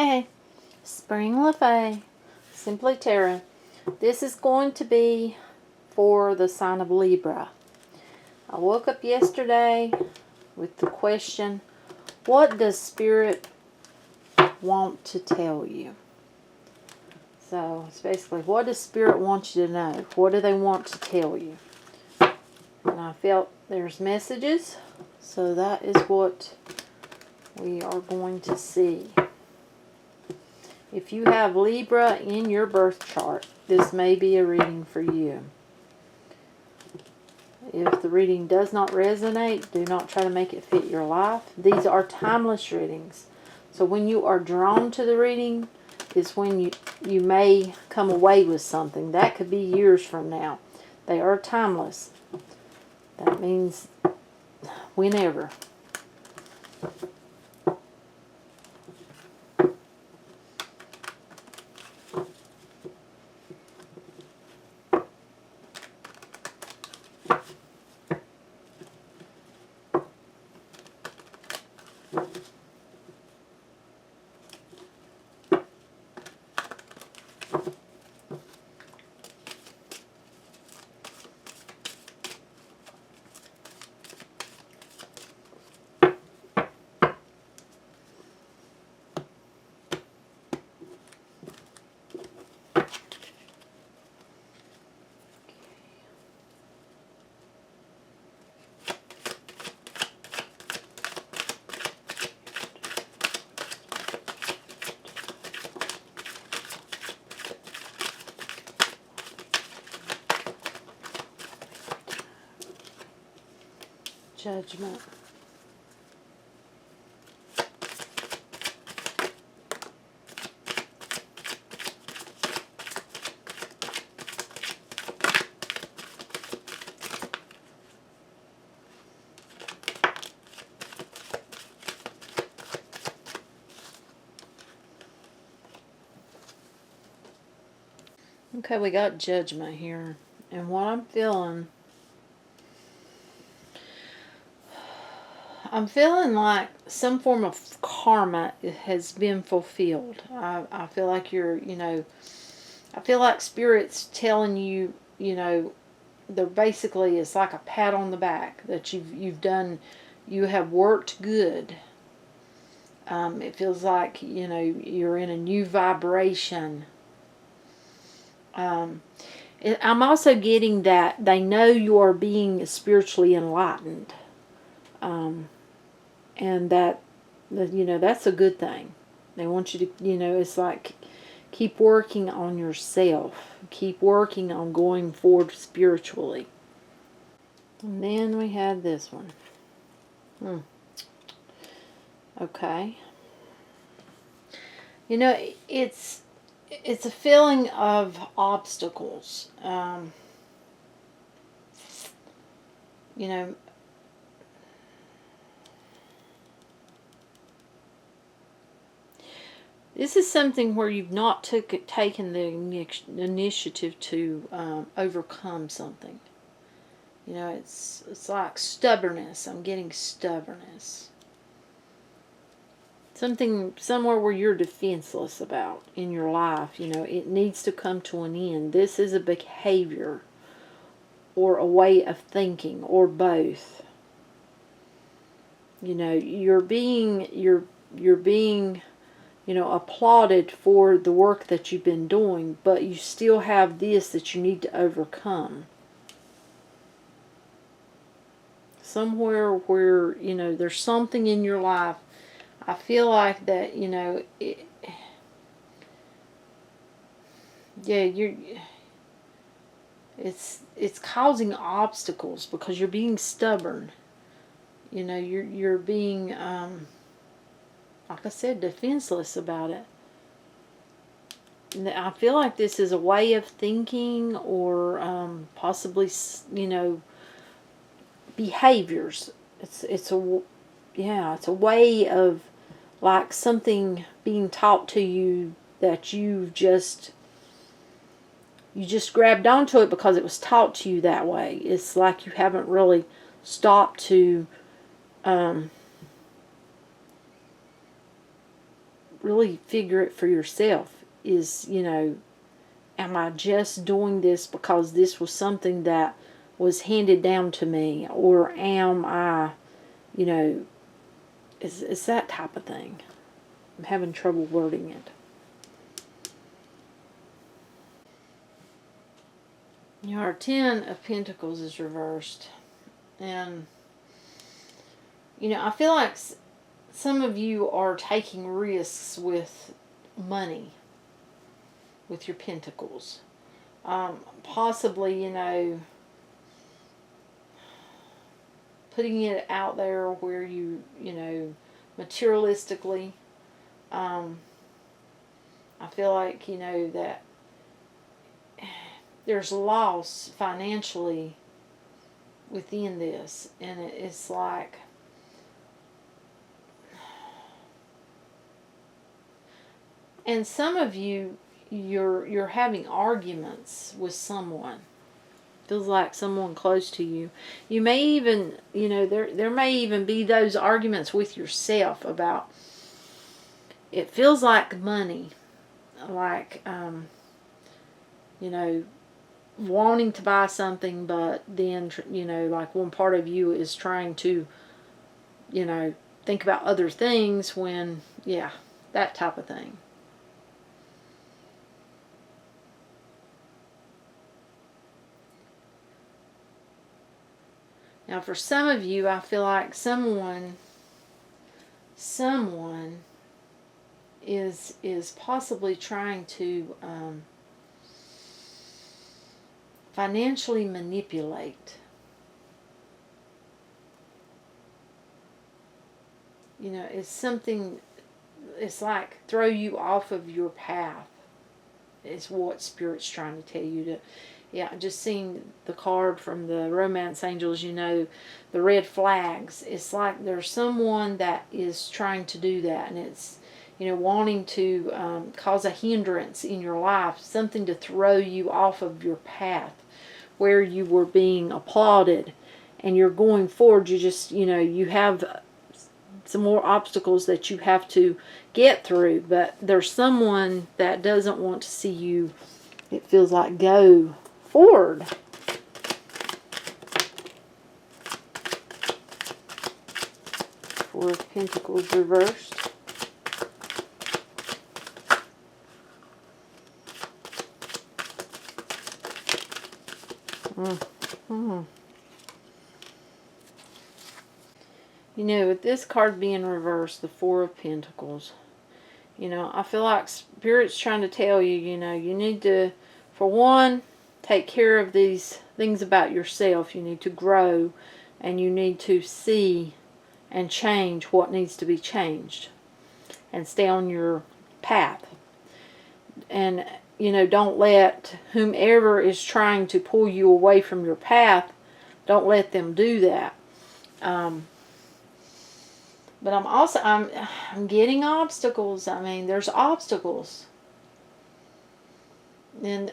Hey, Spring LaFay, Simply Tarot. This is going to be for the sign of Libra. I woke up yesterday with the question, what does Spirit want to tell you? So it's basically, what does Spirit want you to know? What do they want to tell you? And I felt there's messages, so that is what we are going to see. If you have Libra in your birth chart, this may be a reading for you. If the reading does not resonate, do not try to make it fit your life. These are timeless readings. So when you are drawn to the reading is when you may come away with something. That could be years from now. They are timeless. That means whenever. Judgment. Okay, we got Judgment here. And what I'm feeling like some form of karma has been fulfilled. I feel like I feel like Spirit's telling you, they're basically, it's like a pat on the back that you've done, you have worked good. It feels like, you're in a new vibration. I'm also getting that they know you are being spiritually enlightened. And that's a good thing. They want you to, it's like, keep working on yourself. Keep working on going forward spiritually. And then we have this one. Okay. It's a feeling of obstacles. This is something where you've not taken the initiative to overcome something. It's like stubbornness. I'm getting stubbornness. Something somewhere where you're defenseless about in your life. It needs to come to an end. This is a behavior or a way of thinking or both. You're being applauded for the work that you've been doing, but you still have this that you need to overcome. Somewhere where, there's something in your life, I feel like that, it's causing obstacles because you're being stubborn. You're being, like I said, defenseless about it. I feel like this is a way of thinking or possibly, behaviors. It's a way of, like, something being taught to you that you just grabbed onto it because it was taught to you that way. It's like you haven't really stopped to really figure it for yourself. Is, am I just doing this because this was something that was handed down to me? Or am I, it's that type of thing. I'm having trouble wording it. Our Ten of Pentacles is reversed. And, I feel like some of you are taking risks with money, with your pentacles. Possibly, putting it out there where you, materialistically, I feel like, that there's loss financially within this. And it's like, and some of you, you're having arguments with someone. Feels like someone close to you. You may even, there may even be those arguments with yourself about, it feels like money. Like, wanting to buy something, but then, like one part of you is trying to, think about other things when, yeah, that type of thing. Now, for some of you, I feel like someone is possibly trying to financially manipulate. It's something, it's like throw you off of your path, is what Spirit's trying to tell you to. Yeah, just seeing the card from the Romance Angels, the red flags. It's like there's someone that is trying to do that, and it's, wanting to cause a hindrance in your life, something to throw you off of your path where you were being applauded, and you're going forward. You just, you have some more obstacles that you have to get through, but there's someone that doesn't want to see you, it feels like, go forward. Four of Pentacles reversed. With this card being reversed, the Four of Pentacles, I feel like Spirit's trying to tell you, you need to, for one, take care of these things about yourself. You need to grow, and you need to see and change what needs to be changed, and stay on your path. And, don't let whomever is trying to pull you away from your path, don't let them do that. But I'm getting obstacles. I mean, there's obstacles. And,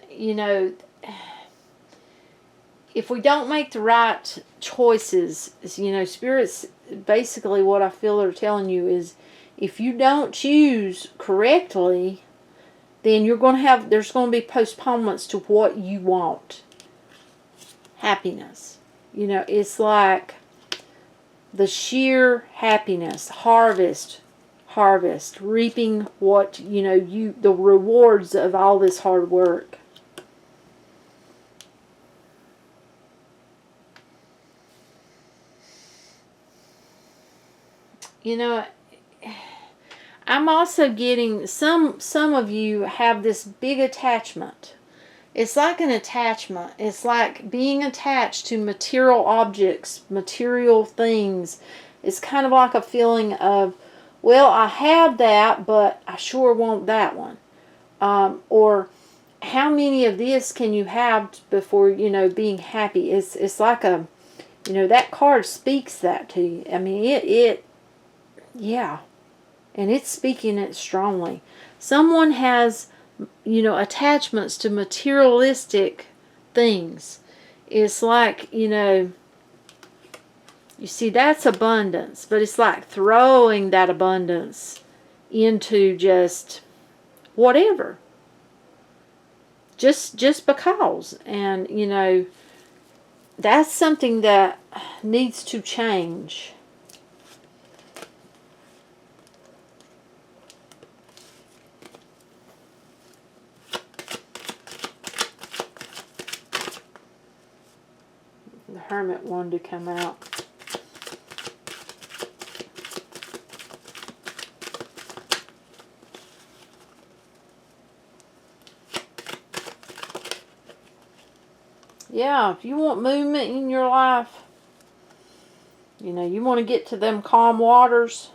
if we don't make the right choices, Spirit's basically what I feel they're telling you is, if you don't choose correctly, then there's going to be postponements to what you want. Happiness. It's like the sheer happiness, harvest, reaping what, the rewards of all this hard work. I'm also getting some of you have this big attachment. It's like an attachment. It's like being attached to material objects, material things. It's kind of like a feeling of, well, I have that, but I sure want that one. Or how many of this can you have before, being happy? It's like a, that card speaks that to you. I mean, yeah. And it's speaking it strongly. Someone has, attachments to materialistic things. It's like, you see, that's abundance. But it's like throwing that abundance into just whatever. Just because. And, you know, that's something that needs to change. The Hermit wanted to come out. Yeah, if you want movement in your life, you know, you want to get to them calm waters,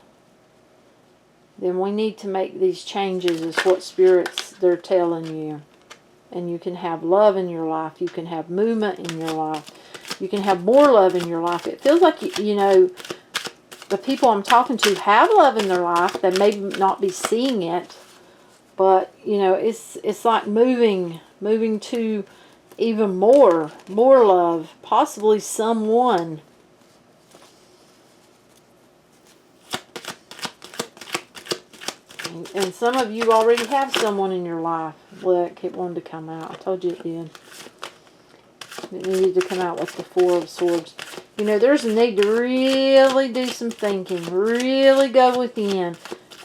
then we need to make these changes, is what spirits, they're telling you. And you can have love in your life. You can have movement in your life. You can have more love in your life. It feels like, you know, the people I'm talking to have love in their life. They may not be seeing it. But, you know, it's like moving to even more love. Possibly someone. And some of you already have someone in your life. Look, it wanted to come out. I told you it did. It needed to come out with the Four of Swords. You know, there's a need to really do some thinking. Really go within.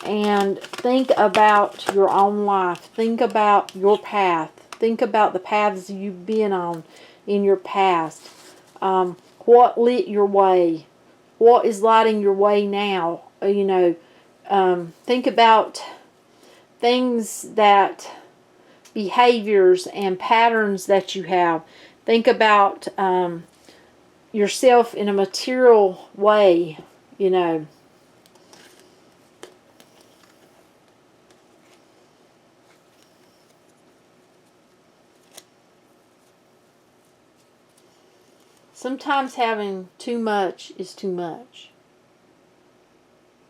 And think about your own life. Think about your path. Think about the paths you've been on in your past. What lit your way? What is lighting your way now? You know, think about things that, behaviors and patterns that you have. Think about yourself in a material way, you know. Sometimes having too much is too much,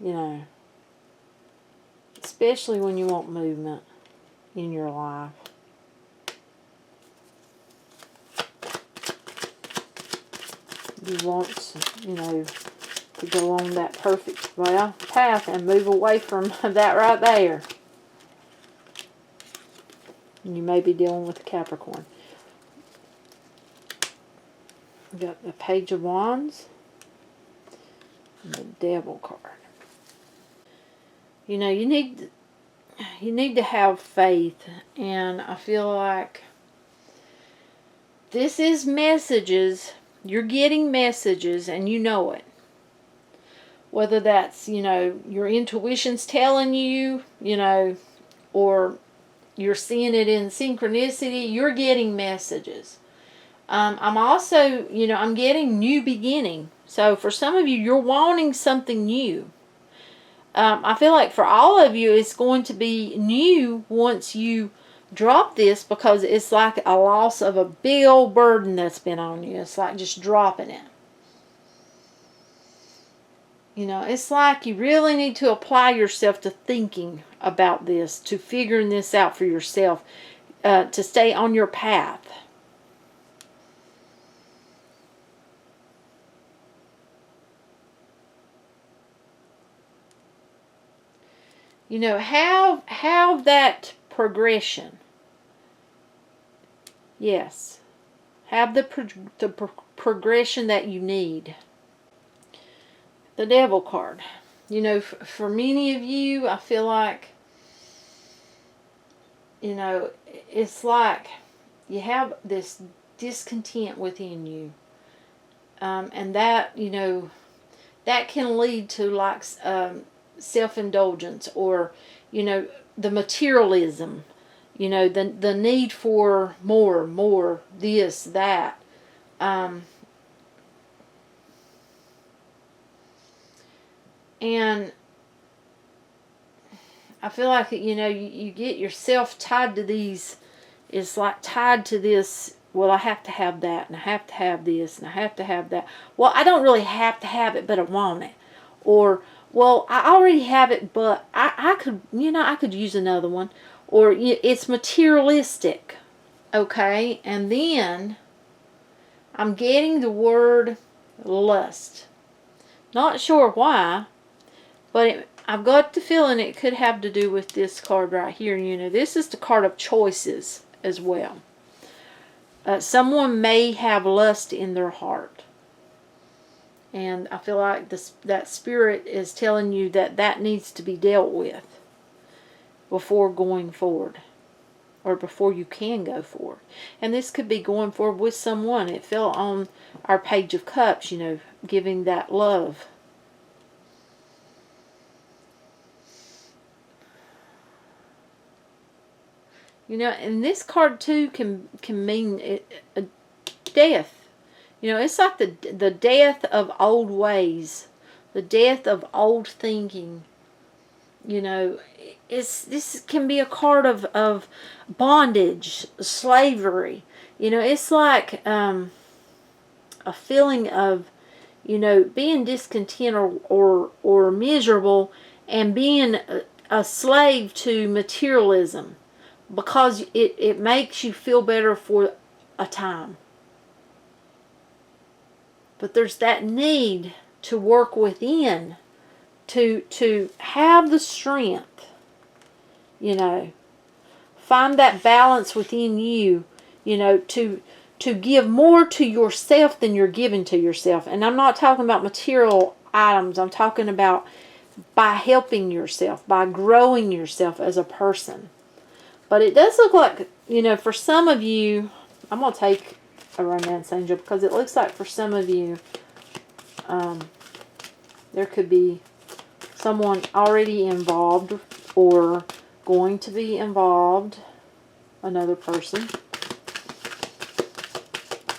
you know. Especially when you want movement in your life. You want, you know, to go on that perfect, well, path and move away from that right there. And you may be dealing with Capricorn. We got the Page of Wands and the Devil card. You know, you need to have faith, and I feel like this is messages. You're getting messages, and you know it. Whether that's, you know, your intuition's telling you, you know, or you're seeing it in synchronicity, you're getting messages. I'm also, you know, I'm getting new beginning. So for some of you, you're wanting something new. I feel like for all of you, it's going to be new once you drop this, because it's like a loss of a big old burden that's been on you. It's like just dropping it. You know, it's like you really need to apply yourself to thinking about this, to figuring this out for yourself, to stay on your path. You know, have that progression. Yes. Have the progression that you need. The Devil card. You know, for many of you, I feel like, you know, it's like you have this discontent within you. And that, you know, that can lead to like self-indulgence, or, you know, the materialism, you know, the need for more, this, that. And I feel like, you know, you get yourself tied to these, it's like tied to this, well, I have to have that, and I have to have this, and I have to have that. Well, I don't really have to have it, but I want it. Or, well, I already have it, but I could, you know, I could use another one. Or it's materialistic, okay? And then I'm getting the word lust. Not sure why, but I've got the feeling it could have to do with this card right here. You know, this is the card of choices as well. Someone may have lust in their heart. And I feel like that spirit is telling you that that needs to be dealt with before going forward. Or before you can go forward. And this could be going forward with someone. It fell on our Page of Cups, you know, giving that love. You know, and this card too can mean a death. You know, it's like the death of old ways, the death of old thinking. You know, this can be a card of bondage, slavery. You know, it's like a feeling of, you know, being discontent or miserable and being a slave to materialism. Because it makes you feel better for a time. But there's that need to work within to have the strength, you know, find that balance within you, you know, to give more to yourself than you're giving to yourself. And I'm not talking about material items. I'm talking about by helping yourself, by growing yourself as a person. But it does look like, you know, for some of you, I'm going to take a romance angel because it looks like for some of you, there could be someone already involved or going to be involved, another person.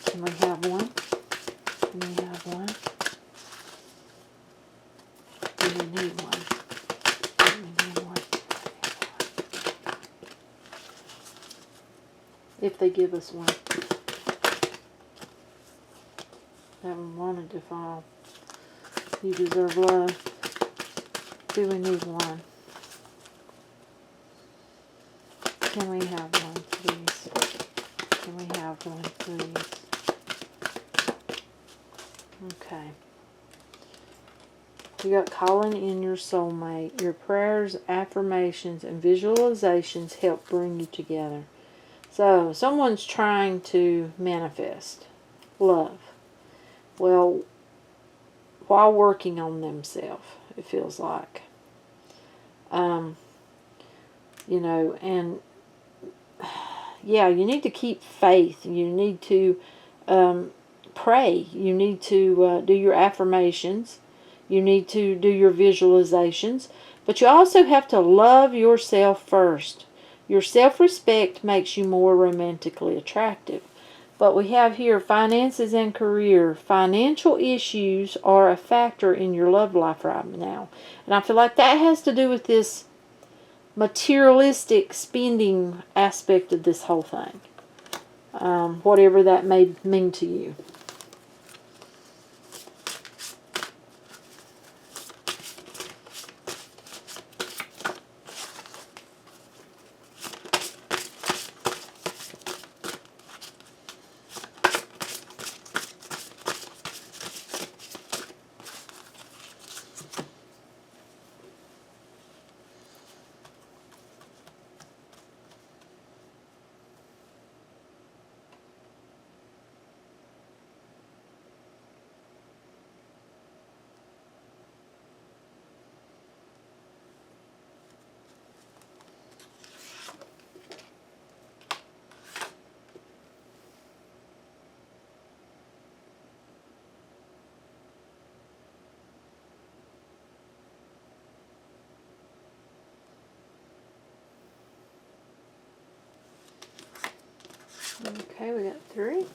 Can we have one? Can we have one? Do we need one? Do we need one? If they give us one. Haven't wanted to fall. You deserve love. Do we need one? Can we have one, please? Can we have one, please? Okay. You got calling in your soulmate. Your prayers, affirmations, and visualizations help bring you together. So, someone's trying to manifest love. Well, while working on themselves, it feels like. You know, and yeah, you need to keep faith. You need to pray. You need to do your affirmations. You need to do your visualizations. But you also have to love yourself first. Your self-respect makes you more romantically attractive. But we have here finances and career. Financial issues are a factor in your love life right now. And I feel like that has to do with this materialistic spending aspect of this whole thing. Whatever that may mean to you. Okay, we got 3.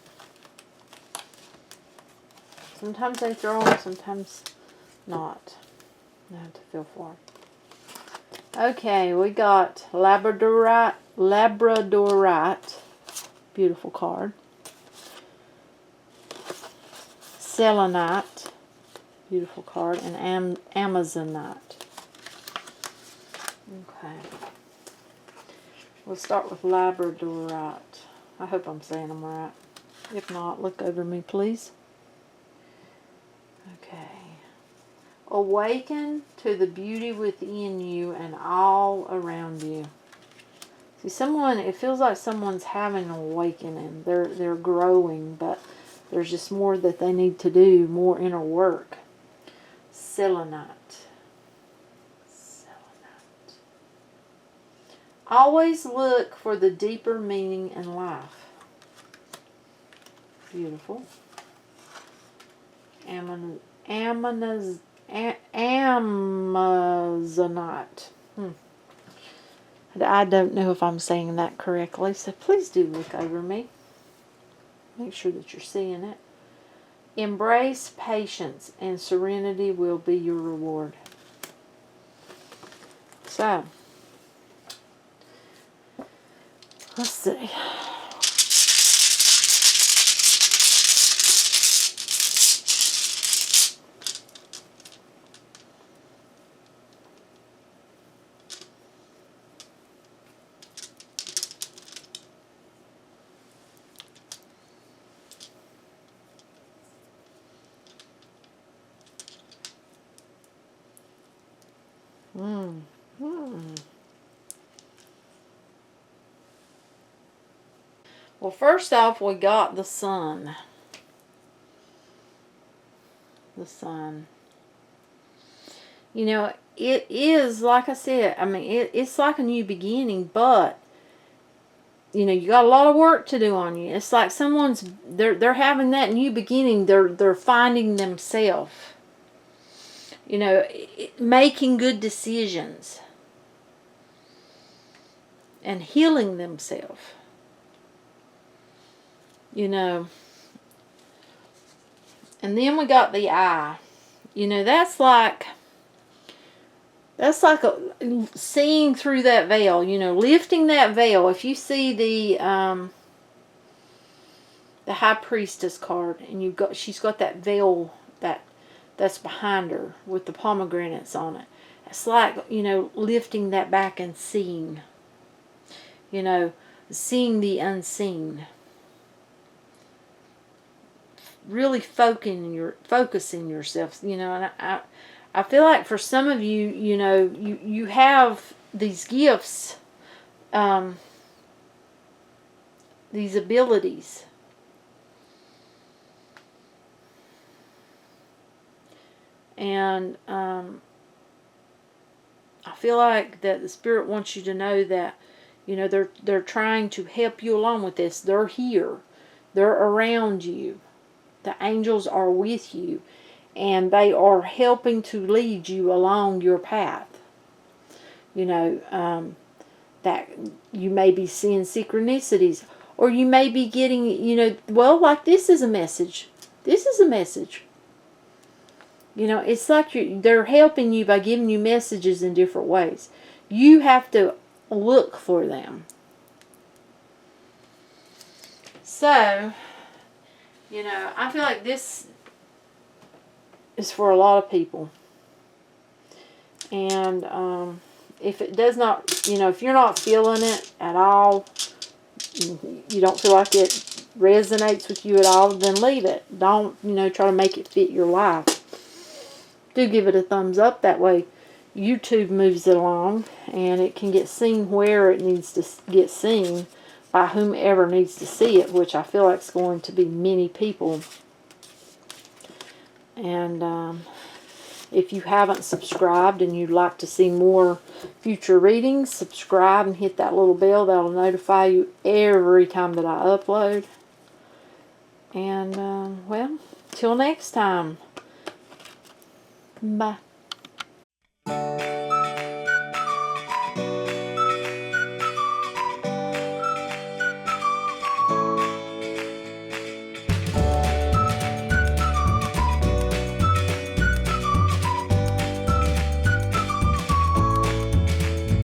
Sometimes they throw them, sometimes not. I have to feel for them. Okay, we got Labradorite. Beautiful card. Selenite. Beautiful card. And Amazonite. Okay. We'll start with Labradorite. I hope I'm saying them right. If not, look over me, please. Okay. awaken to the beauty within you and all around you. See, it feels like someone's having an awakening. They're growing, but there's just more that they need to do, more inner work. Selenite. Always look for the deeper meaning in life. Beautiful. Amazonite. I don't know if I'm saying that correctly, so please do look over me. Make sure that you're seeing it. Embrace patience, and serenity will be your reward. So, let's see. Well, first off, we got the sun. The sun. You know, it is, like I said, I mean, it's like a new beginning, but, you know, you got a lot of work to do on you. It's like they're having that new beginning. They're finding themselves. You know, making good decisions. And healing themselves. You know. And then we got the eye. You know, that's like seeing through that veil. You know, lifting that veil. If you see the High Priestess card, and she's got that veil that's behind her with the pomegranates on it. It's like, you know, lifting that back and seeing. You know, seeing the unseen. Really focusing yourself, you know, and I feel like for some of you, you know, you have these gifts, these abilities. And I feel like that the Spirit wants you to know that, you know, they're trying to help you along with this. They're here. They're around you. The angels are with you, and they are helping to lead you along your path. You know, that you may be seeing synchronicities, or you may be getting, you know, well, like this is a message. This is a message. You know, it's like they're helping you by giving you messages in different ways. You have to look for them. So, you know, I feel like this is for a lot of people. And if it does not, you know, if you're not feeling it at all, you don't feel like it resonates with you at all, then leave it. Don't, you know, try to make it fit your life. Do give it a thumbs up. That way YouTube moves it along and it can get seen where it needs to get seen by whomever needs to see it, which I feel like is going to be many people. And if you haven't subscribed and you'd like to see more future readings, subscribe and hit that little bell. That'll notify you every time that I upload. And, well, till next time. Bye.